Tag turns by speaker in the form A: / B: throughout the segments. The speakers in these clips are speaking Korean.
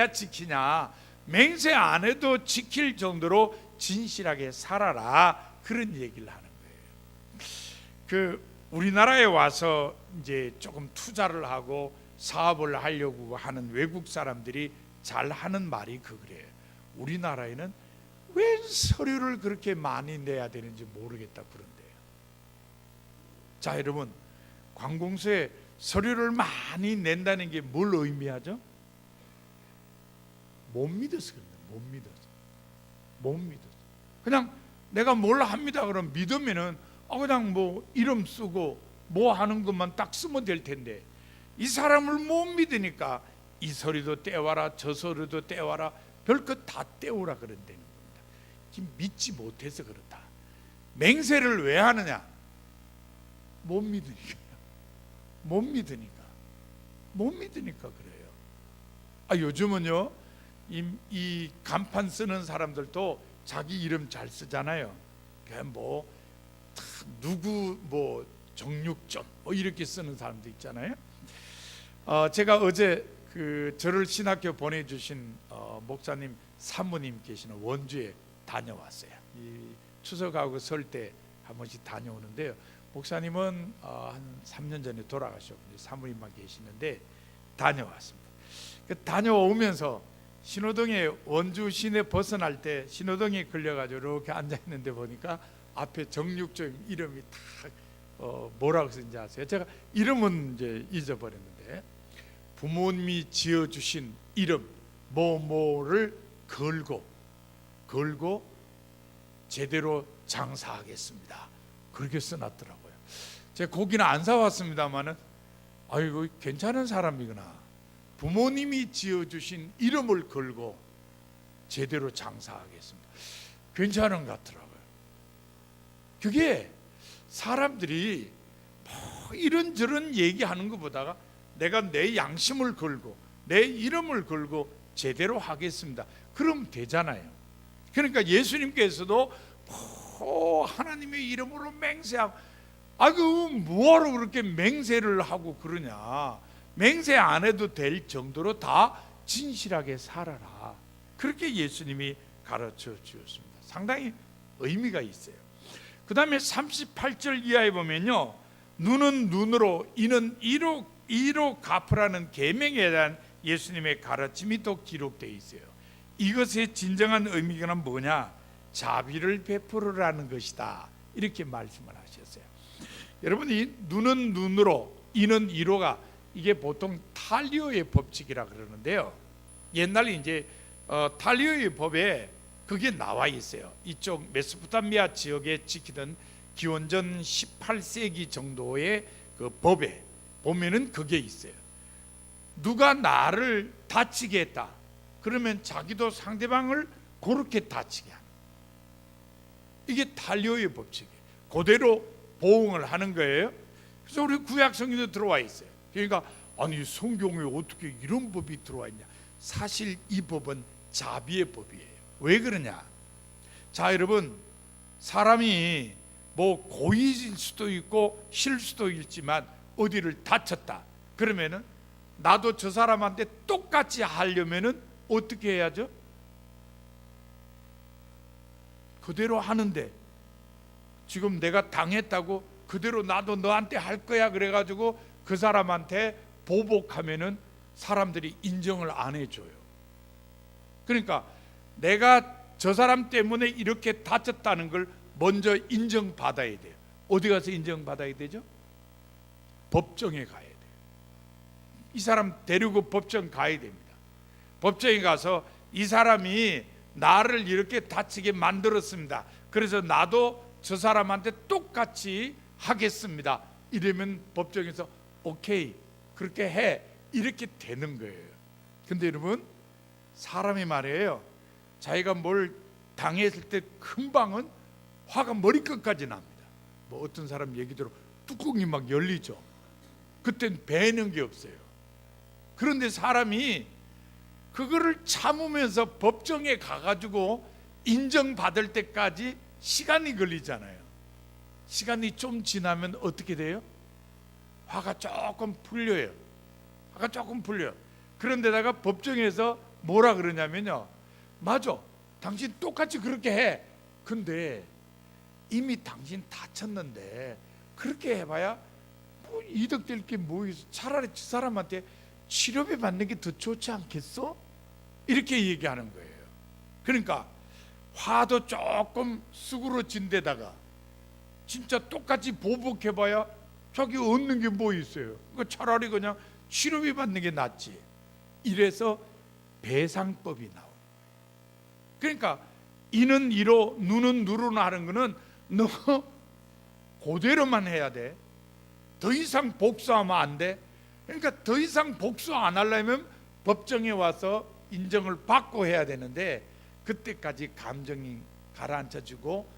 A: 지키냐? 맹세 안 해도 지킬 정도로 진실하게 살아라, 그런 얘기를 하는 거예요. 우리나라에 와서 이제 조금 투자를 하고 사업을 하려고 하는 외국 사람들이 잘 하는 말이 그래요. 우리나라에는 왜 서류를 그렇게 많이 내야 되는지 모르겠다 그런데요. 자, 여러분, 관공서에 서류를 많이 낸다는 게 뭘 의미하죠? 못 믿어서 그런다. 못 믿어서. 그냥 내가 뭘 합니다 그럼 믿으면은 그냥 뭐 이름 쓰고 뭐 하는 것만 딱 쓰면 될 텐데, 이 사람을 못 믿으니까 이 서류도 떼와라 저 서류도 떼와라 별것 다 떼오라 그런다는 겁니다. 지금 믿지 못해서 그렇다. 맹세를 왜 하느냐? 못 믿으니까 그래요. 요즘은요 이 간판 쓰는 사람들도 자기 이름 잘 쓰잖아요. 뭐 누구 뭐 정육점 뭐 이렇게 쓰는 사람도 있잖아요. 제가 어제 저를 신학교 보내주신 목사님 사모님 계시는 원주에 다녀왔어요. 이 추석하고 설 때 한 번씩 다녀오는데요. 목사님은 한 3년 전에 돌아가셨고 사모님만 계시는데 다녀왔습니다. 다녀오면서 신호등에 원주 시내 벗어날 때 신호등에 걸려가지고 이렇게 앉아 있는데 보니까 앞에 정육점 이름이 딱 뭐라고 쓰는지 아세요? 제가 이름은 이제 잊어버렸는데, 부모님이 지어주신 이름 뭐뭐를 걸고 제대로 장사하겠습니다, 그렇게 써놨더라고요. 제가 고기는 안 사왔습니다만은 아이고 괜찮은 사람이구나. 부모님이 지어주신 이름을 걸고 제대로 장사하겠습니다. 괜찮은 것 같더라고요. 그게 사람들이 뭐 이런저런 얘기하는 것보다가 내가 내 양심을 걸고 내 이름을 걸고 제대로 하겠습니다, 그러면 되잖아요. 그러니까 예수님께서도 하나님의 이름으로 맹세하고, 뭐하러 그렇게 맹세를 하고 그러냐? 맹세 안 해도 될 정도로 다 진실하게 살아라, 그렇게 예수님이 가르쳐 주었습니다. 상당히 의미가 있어요. 그 다음에 38절 이하에 보면요, 눈은 눈으로 이는 이로 갚으라는 계명에 대한 예수님의 가르침이 또 기록되어 있어요. 이것의 진정한 의미가 뭐냐? 자비를 베풀으라는 것이다, 이렇게 말씀을 하셨어요. 여러분이 눈은 눈으로 이는 이로가 이게 보통 탈리오의 법칙이라 그러는데요. 옛날에 이제 탈리오의 법에 그게 나와 있어요. 이쪽 메소포타미아 지역에 지키던 기원전 18세기 정도의 그 법에 보면은 그게 있어요. 누가 나를 다치게 했다 그러면 자기도 상대방을 그렇게 다치게 하는, 이게 탈리오의 법칙이에요. 그대로 보응을 하는 거예요. 그래서 우리 구약 성경도 들어와 있어요. 그러니까 아니 성경에 어떻게 이런 법이 들어와 있냐? 사실 이 법은 자비의 법이에요. 왜 그러냐? 자, 여러분, 사람이 뭐 고의일 수도 있고 실수도 있지만 어디를 다쳤다 그러면은 나도 저 사람한테 똑같이 하려면은 어떻게 해야죠? 그대로 하는데 지금 내가 당했다고 그대로 나도 너한테 할 거야 그래가지고 그 사람한테 보복하면은 사람들이 인정을 안 해줘요. 그러니까 내가 저 사람 때문에 이렇게 다쳤다는 걸 먼저 인정받아야 돼요. 어디 가서 인정받아야 되죠? 법정에 가야 돼요. 이 사람 데리고 법정 가야 됩니다. 법정에 가서 이 사람이 나를 이렇게 다치게 만들었습니다, 그래서 나도 저 사람한테 똑같이 하겠습니다, 이러면 법정에서 오케이 그렇게 해, 이렇게 되는 거예요. 근데 여러분, 사람이 말이에요, 자기가 뭘 당했을 때 금방은 화가 머리끝까지 납니다. 뭐 어떤 사람 얘기대로 뚜껑이 막 열리죠. 그땐 배는 게 없어요. 그런데 사람이 그거를 참으면서 법정에 가가지고 인정받을 때까지 시간이 걸리잖아요. 시간이 좀 지나면 어떻게 돼요? 화가 조금 풀려요. 그런데다가 법정에서 뭐라 그러냐면요, 맞아, 당신 똑같이 그렇게 해. 근데 이미 당신 다쳤는데 그렇게 해봐야 뭐 이득될 게 뭐 있어. 차라리 저 사람한테 치료비 받는 게 더 좋지 않겠어? 이렇게 얘기하는 거예요. 그러니까 화도 조금 수그러진 데다가 진짜 똑같이 보복해봐야 자기 얻는 게 뭐 있어요. 그러니까 차라리 그냥 치료비 받는 게 낫지. 이래서 배상법이 나옵니다. 그러니까 이는 이로 누는 누로 하는 거는 너 그대로만 해야 돼. 더 이상 복수하면 안 돼. 그러니까 더 이상 복수 안 하려면 법정에 와서 인정을 받고 해야 되는데 그때까지 감정이 가라앉혀지고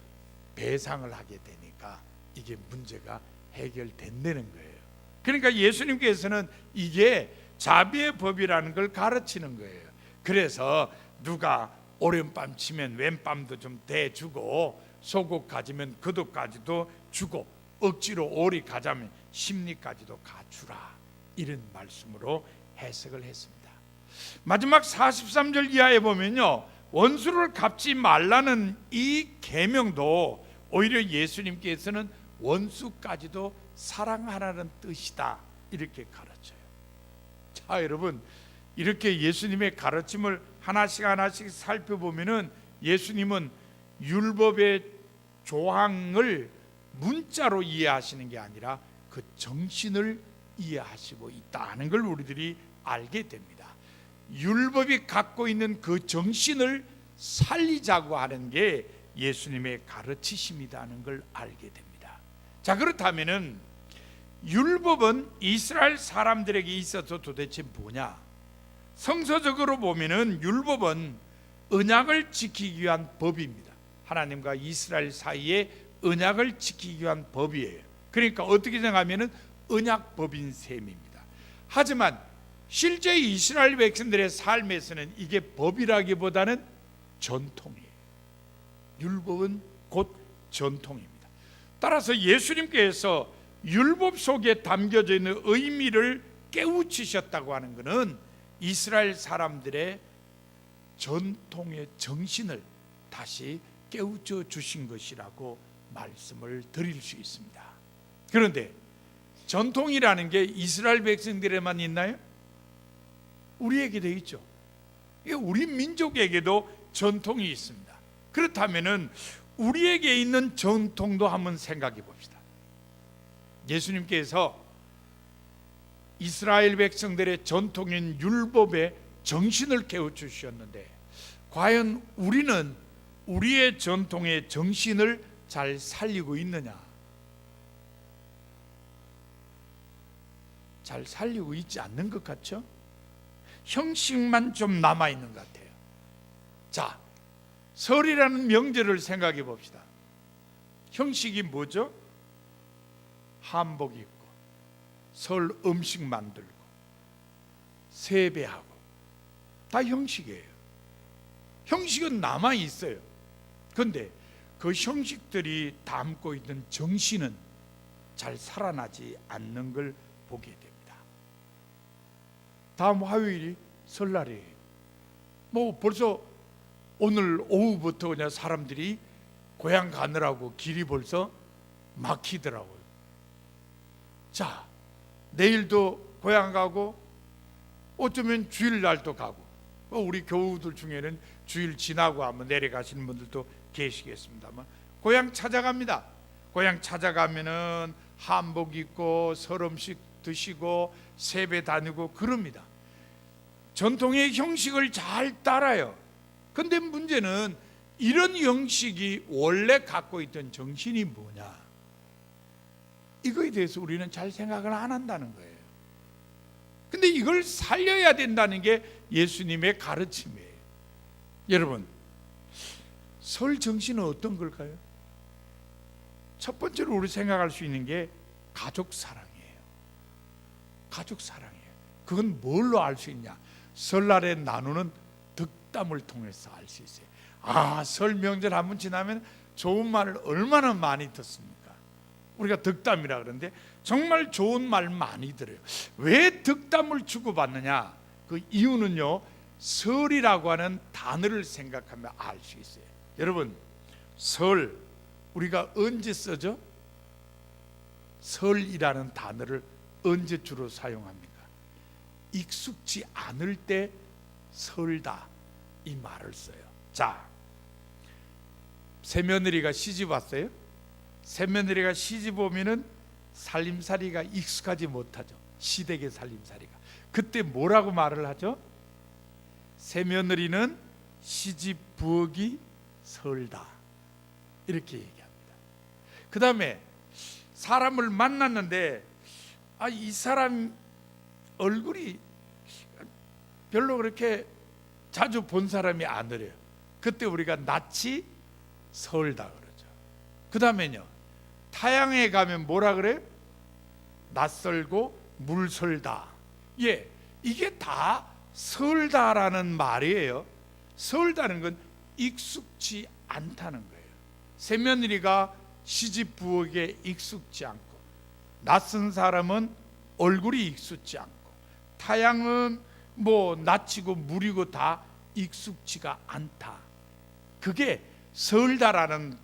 A: 배상을 하게 되니까 이게 문제가 해결된다는 거예요. 그러니까 예수님께서는 이게 자비의 법이라는 걸 가르치는 거예요. 그래서 누가 오른밤 치면 왼밤도 좀 대주고 속옷 가지면 겉옷까지도 주고 억지로 오리 가자면 심리까지도 가주라, 이런 말씀으로 해석을 했습니다. 마지막 43절 이하에 보면요, 원수를 갚지 말라는 이 계명도 오히려 예수님께서는 원수까지도 사랑하라는 뜻이다, 이렇게 가르쳐요. 자, 여러분, 이렇게 예수님의 가르침을 하나씩 하나씩 살펴보면은 예수님은 율법의 조항을 문자로 이해하시는 게 아니라 그 정신을 이해하시고 있다는 걸 우리들이 알게 됩니다. 율법이 갖고 있는 그 정신을 살리자고 하는 게 예수님의 가르치심이라는 걸 알게 됩니다. 자, 그렇다면은 율법은 이스라엘 사람들에게 있어서 도대체 뭐냐? 성서적으로 보면은 율법은 언약을 지키기 위한 법입니다. 하나님과 이스라엘 사이에 언약을 지키기 위한 법이에요. 그러니까 어떻게 생각하면은 언약법인 셈입니다. 하지만 실제 이스라엘 백성들의 삶에서는 이게 법이라기보다는 전통이에요. 율법은 곧 전통입니다. 따라서 예수님께서 율법 속에 담겨져 있는 의미를 깨우치셨다고 하는 것은 이스라엘 사람들의 전통의 정신을 다시 깨우쳐 주신 것이라고 말씀을 드릴 수 있습니다. 그런데 전통이라는 게 이스라엘 백성들에만 있나요? 우리에게도 있죠. 우리 민족에게도 전통이 있습니다. 그렇다면은 우리에게 있는 전통도 한번 생각해 봅시다. 예수님께서 이스라엘 백성들의 전통인 율법의 정신을 깨우쳐 주셨는데 과연 우리는 우리의 전통의 정신을 잘 살리고 있느냐? 잘 살리고 있지 않는 것 같죠? 형식만 좀 남아있는 것 같아요. 자, 설이라는 명절을 생각해 봅시다. 형식이 뭐죠? 한복 입고 설 음식 만들고 세배하고 다 형식이에요. 형식은 남아있어요. 그런데 그 형식들이 담고 있는 정신은 잘 살아나지 않는 걸 보게 됩니다. 다음 화요일이 설날이에요. 뭐 벌써 오늘 오후부터 그냥 사람들이 고향 가느라고 길이 벌써 막히더라고요. 자, 내일도 고향 가고 어쩌면 주일날도 가고, 우리 교우들 중에는 주일 지나고 한번 내려가시는 분들도 계시겠습니다만 고향 찾아갑니다. 고향 찾아가면은 한복 입고 설 음식 드시고 세배 다니고 그럽니다. 전통의 형식을 잘 따라요. 근데 문제는 이런 형식이 원래 갖고 있던 정신이 뭐냐? 이거에 대해서 우리는 잘 생각을 안 한다는 거예요. 근데 이걸 살려야 된다는 게 예수님의 가르침이에요. 여러분, 설 정신은 어떤 걸까요? 첫 번째로 우리 생각할 수 있는 게 가족 사랑이에요. 가족 사랑이에요. 그건 뭘로 알 수 있냐? 설날에 나누는 덕담을 통해서 알 수 있어요. 아, 설 명절 한번 지나면 좋은 말을 얼마나 많이 듣습니까? 우리가 덕담이라 그러는데 정말 좋은 말 많이 들어요. 왜 덕담을 주고받느냐? 그 이유는요, 설이라고 하는 단어를 생각하면 알 수 있어요. 여러분, 설 우리가 언제 쓰죠? 설이라는 단어를 언제 주로 사용합니까? 익숙지 않을 때 설다 이 말을 써요. 자, 새며느리가 시집 왔어요. 새며느리가 시집 오면은 살림살이가 익숙하지 못하죠. 시댁의 살림살이가. 그때 뭐라고 말을 하죠? 새며느리는 시집 부엌이 설다 이렇게 얘기합니다. 그 다음에 사람을 만났는데 이 사람 얼굴이 별로 그렇게 자주 본 사람이 아니래요. 그때 우리가 낯이 설다 그러죠. 그 다음에요, 타향에 가면 뭐라 그래요? 낯설고 물설다. 예, 이게 다 설다라는 말이에요. 설다는 건 익숙지 않다는 거예요. 새며느리가 시집 부엌에 익숙지 않고, 낯선 사람은 얼굴이 익숙지 않고, 타향은 뭐 낯이고 물이고 다 익숙지가 않다. 그게 설다라는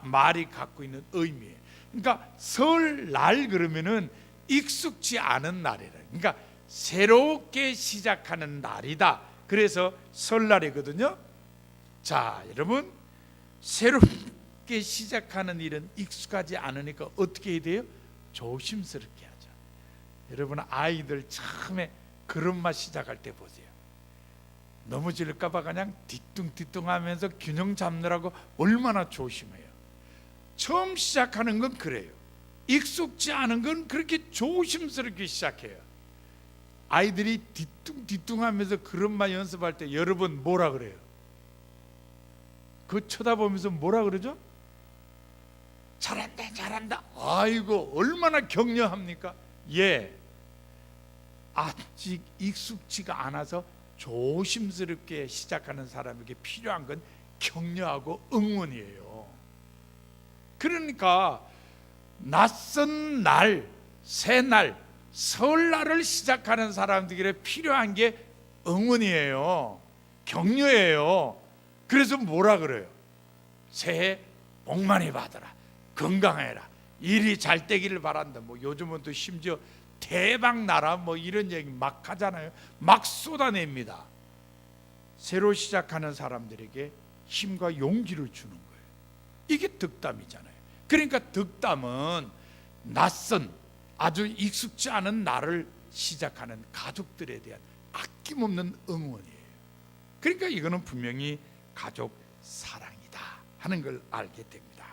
A: 말이 갖고 있는 의미예요. 그러니까 설날 그러면은 익숙지 않은 날이라. 그러니까 새롭게 시작하는 날이다. 그래서 설날이거든요. 자, 여러분, 새롭게 시작하는 일은 익숙하지 않으니까 어떻게 해야 돼요? 조심스럽게 하죠. 여러분, 아이들 처음에 걸음마 시작할 때 보세요. 넘어질까봐 그냥 뒤뚱뒤뚱하면서 균형 잡느라고 얼마나 조심해요. 처음 시작하는 건 그래요. 익숙지 않은 건 그렇게 조심스럽게 시작해요. 아이들이 뒤뚱뒤뚱하면서 걸음마 연습할 때 여러분 뭐라 그래요? 그거 쳐다보면서 뭐라 그러죠? 잘한다 잘한다. 아이고 얼마나 격려합니까? 예, 아직 익숙지가 않아서 조심스럽게 시작하는 사람에게 필요한 건 격려하고 응원이에요. 그러니까 낯선 날, 새날, 설날을 시작하는 사람들에게 필요한 게 응원이에요. 격려예요. 그래서 뭐라 그래요? 새해 복 많이 받아라, 건강해라, 일이 잘 되기를 바란다. 뭐 요즘은 또 심지어 대박 나라 뭐 이런 얘기 막 하잖아요. 막 쏟아냅니다. 새로 시작하는 사람들에게 힘과 용기를 주는 거예요. 이게 덕담이잖아요. 그러니까 덕담은 낯선, 아주 익숙지 않은 날을 시작하는 가족들에 대한 아낌없는 응원이에요. 그러니까 이거는 분명히 가족 사랑이다 하는 걸 알게 됩니다.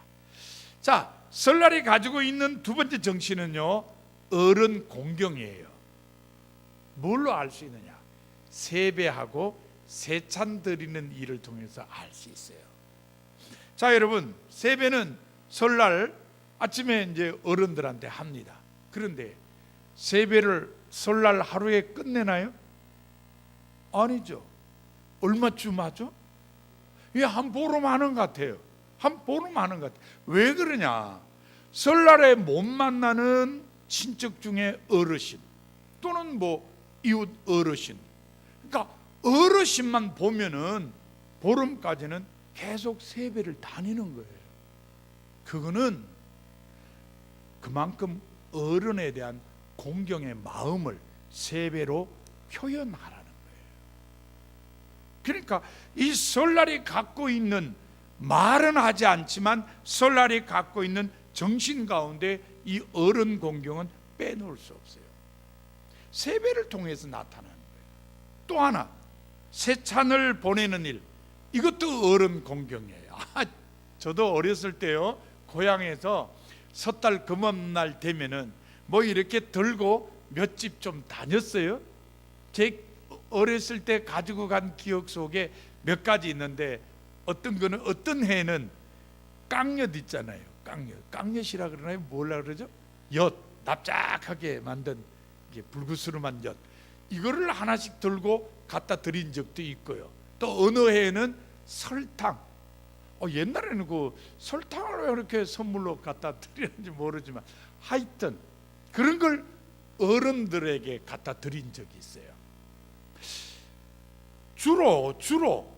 A: 자, 설날이 가지고 있는 두 번째 정신은요, 어른 공경이에요. 뭘로 알 수 있느냐? 세배하고 세찬 드리는 일을 통해서 알 수 있어요. 자, 여러분, 세배는 설날 아침에 이제 어른들한테 합니다. 그런데 세배를 설날 하루에 끝내나요? 아니죠. 얼마쯤 하죠? 한 보름 하는 것 같아요. 한 보름 하는 것 같아요. 왜 그러냐? 설날에 못 만나는 친척 중에 어르신 또는 뭐 이웃 어르신, 그러니까 어르신만 보면은 보름까지는 계속 세배를 다니는 거예요. 그거는 그만큼 어른에 대한 공경의 마음을 세배로 표현하라는 거예요. 그러니까 이 설날이 갖고 있는, 말은 하지 않지만 설날이 갖고 있는 정신 가운데 이 어른 공경은 빼놓을 수 없어요. 세배를 통해서 나타나는 거예요. 또 하나, 세찬을 보내는 일, 이것도 어른 공경이에요. 저도 어렸을 때요, 고향에서 섣달 금음날 되면은 뭐 이렇게 들고 몇 집 좀 다녔어요. 제 어렸을 때 가지고 간 기억 속에 몇 가지 있는데, 어떤 거는, 어떤 해는 깡엿 있잖아요. 깡엿이라 그러나요? 뭐라 그러죠? 엿, 납작하게 만든 이게 불구스름한 엿, 이거를 하나씩 들고 갖다 드린 적도 있고요. 또 어느 해에는 설탕, 옛날에는 그 설탕을 왜 이렇게 선물로 갖다 드리는지 모르지만 하여튼 그런 걸 어른들에게 갖다 드린 적이 있어요. 주로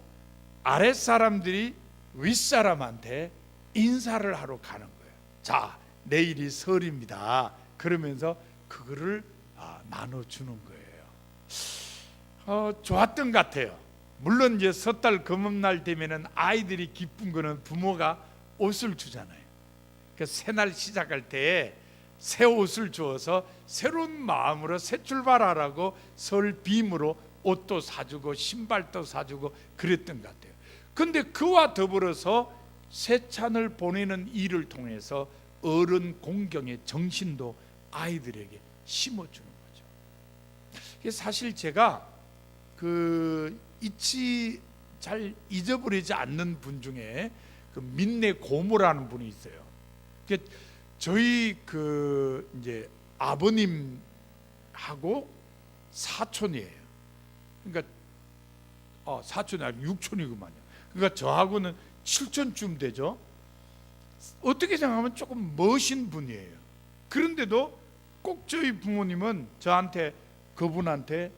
A: 아랫사람들이 윗사람한테 인사를 하러 가는 거예요. 자, 내일이 설입니다. 그러면서 그거를 나눠주는 거예요. 좋았던 것 같아요. 물론 이제 섣달 금음날 되면은 아이들이 기쁜 거는 부모가 옷을 주잖아요. 그 새날 시작할 때 새 옷을 주어서 새로운 마음으로 새 출발하라고 설 빔으로 옷도 사주고 신발도 사주고 그랬던 것 같아요. 근데 그와 더불어서 세찬을 보내는 일을 통해서 어른 공경의 정신도 아이들에게 심어주는 거죠. 사실 제가 잘 잊어버리지 않는 분 중에 민내 고모라는 분이 있어요. 저희 이제 아버님하고 사촌이에요. 그러니까 사촌이 아니고 육촌이구만요. 그러니까 저하고는 7촌쯤 되죠. 어떻게 생각하면 조금 멋진 분이에요. 그런데도 꼭 저희 부모님은 저한테 그분한테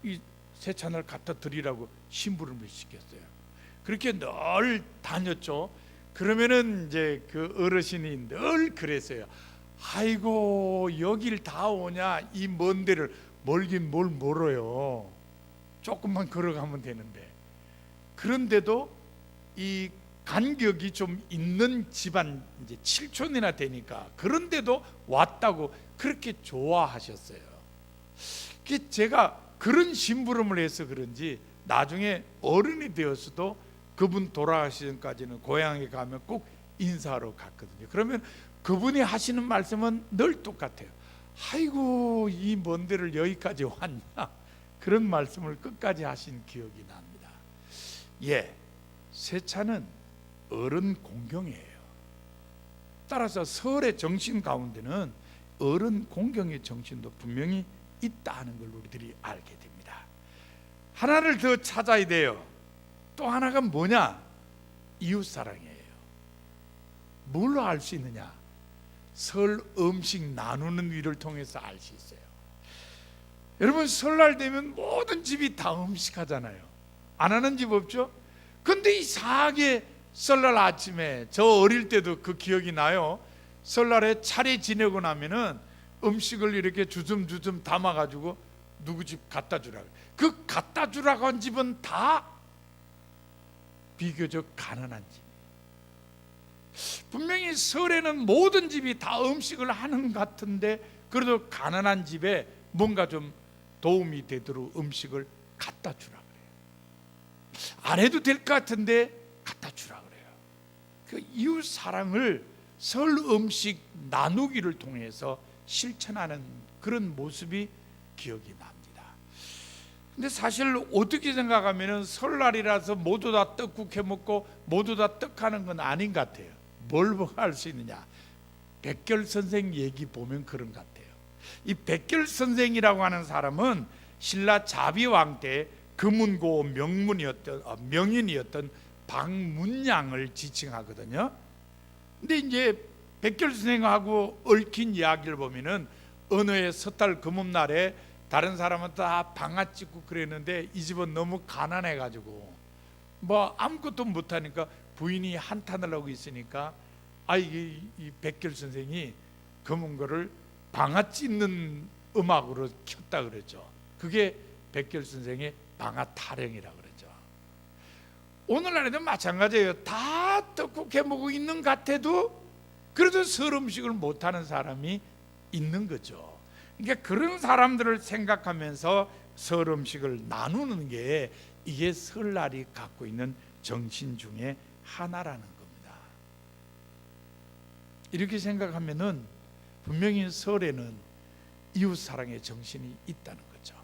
A: 이 세찬을 갖다 드리라고 심부름을 시켰어요. 그렇게 늘 다녔죠. 그러면은 이제 그 어르신이 늘 그랬어요. 아이고 여길 다 오냐, 이 먼 데를. 멀긴 뭘 멀어요. 조금만 걸어가면 되는데. 그런데도 이 간격이 좀 있는 집안, 이제 7촌이나 되니까, 그런데도 왔다고 그렇게 좋아하셨어요. 제가 그런 심부름을 해서 그런지 나중에 어른이 되어서도 그분 돌아가시기 전까지는 고향에 가면 꼭 인사하러 갔거든요. 그러면 그분이 하시는 말씀은 늘 똑같아요. 아이고 이 먼 데를 여기까지 왔냐, 그런 말씀을 끝까지 하신 기억이 납니다. 세차는 어른 공경이에요. 따라서 설의 정신 가운데는 어른 공경의 정신도 분명히 있다는 걸 우리들이 알게 됩니다. 하나를 더 찾아야 돼요. 또 하나가 뭐냐? 이웃사랑이에요. 뭘로 알 수 있느냐? 설 음식 나누는 일을 통해서 알 수 있어요. 여러분, 설날 되면 모든 집이 다 음식 하잖아요. 안 하는 집 없죠? 근데 이상하게 설날 아침에, 저 어릴 때도 그 기억이 나요. 설날에 차례 지내고 나면은 음식을 이렇게 주섬주섬 담아가지고 누구 집 갖다 주라고. 그 갖다 주라고 한 집은 다 비교적 가난한 집. 분명히 설에는 모든 집이 다 음식을 하는 것 같은데, 그래도 가난한 집에 뭔가 좀 도움이 되도록 음식을 갖다 주라 그래요. 안 해도 될 것 같은데 갖다 주라 그래요. 그 이웃 사랑을 설 음식 나누기를 통해서 실천하는 그런 모습이 기억이 납니다. 근데 사실 어떻게 생각하면 설날이라서 모두 다 떡국 해 먹고 모두 다 떡하는 건 아닌 것 같아요. 뭘 할 수 있느냐? 백결 선생 얘기 보면 그런 것 같아요. 이 백결 선생이라고 하는 사람은 신라 자비왕 때 금운고 명인이었던 박문양을 지칭하거든요. 근데 이제 백결 선생하고 얽힌 이야기를 보면은 어느 해 섣달 금음날에 다른 사람은 다 방아 찍고 그랬는데 이 집은 너무 가난해가지고 뭐 아무것도 못하니까 부인이 한탄을 하고 있으니까 이 백결 선생이 검은 거를 방아 찢는 음악으로 켰다 그랬죠. 그게 백결 선생의 방아 타령이라고 그랬죠. 오늘날에도 마찬가지예요. 다 떡국 해 먹고 있는 것 같아도 그래도 설 음식을 못하는 사람이 있는 거죠. 그러니까 그런 사람들을 생각하면서 설 음식을 나누는 게 이게 설날이 갖고 있는 정신 중에 하나라는 겁니다. 이렇게 생각하면은 분명히 설에는 이웃사랑의 정신이 있다는 거죠.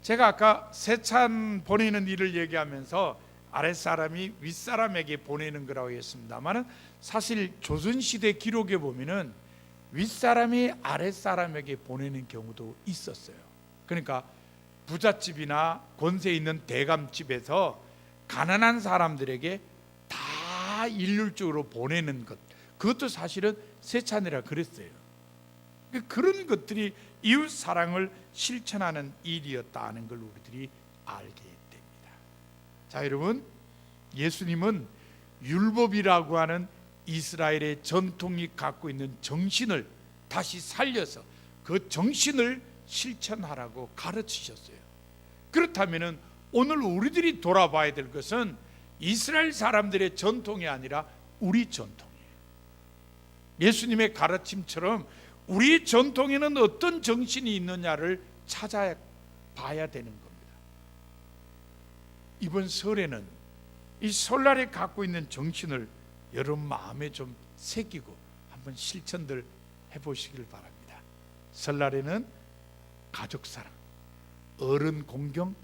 A: 제가 아까 세찬 보내는 일을 얘기하면서 아랫사람이 윗사람에게 보내는 거라고 했습니다만, 사실 조선시대 기록에 보면은 윗사람이 아랫사람에게 보내는 경우도 있었어요. 그러니까 부잣집이나 권세 있는 대감집에서 가난한 사람들에게 다 일률적으로 보내는 것, 그것도 사실은 세찬이라 그랬어요. 그런 것들이 이웃 사랑을 실천하는 일이었다는 걸 우리들이 알게 됩니다. 자, 여러분, 예수님은 율법이라고 하는 이스라엘의 전통이 갖고 있는 정신을 다시 살려서 그 정신을 실천하라고 가르치셨어요. 그렇다면 오늘 우리들이 돌아봐야 될 것은 이스라엘 사람들의 전통이 아니라 우리 전통이에요. 예수님의 가르침처럼 우리 전통에는 어떤 정신이 있느냐를 찾아봐야 되는 겁니다. 이번 설에는 이 설날에 갖고 있는 정신을 여러분 마음에 좀 새기고 한번 실천들 해보시길 바랍니다. 설날에는 가족 사랑, 어른 공경,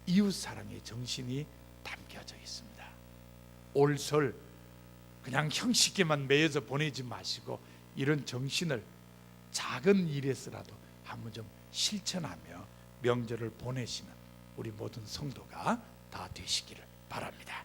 A: 이웃 사랑의 정신이 담겨져 있습니다. 올 설 그냥 형식에만 매여서 보내지 마시고 이런 정신을 작은 일에서라도 한번 좀 실천하며 명절을 보내시는 우리 모든 성도가 다 되시기를 바랍니다.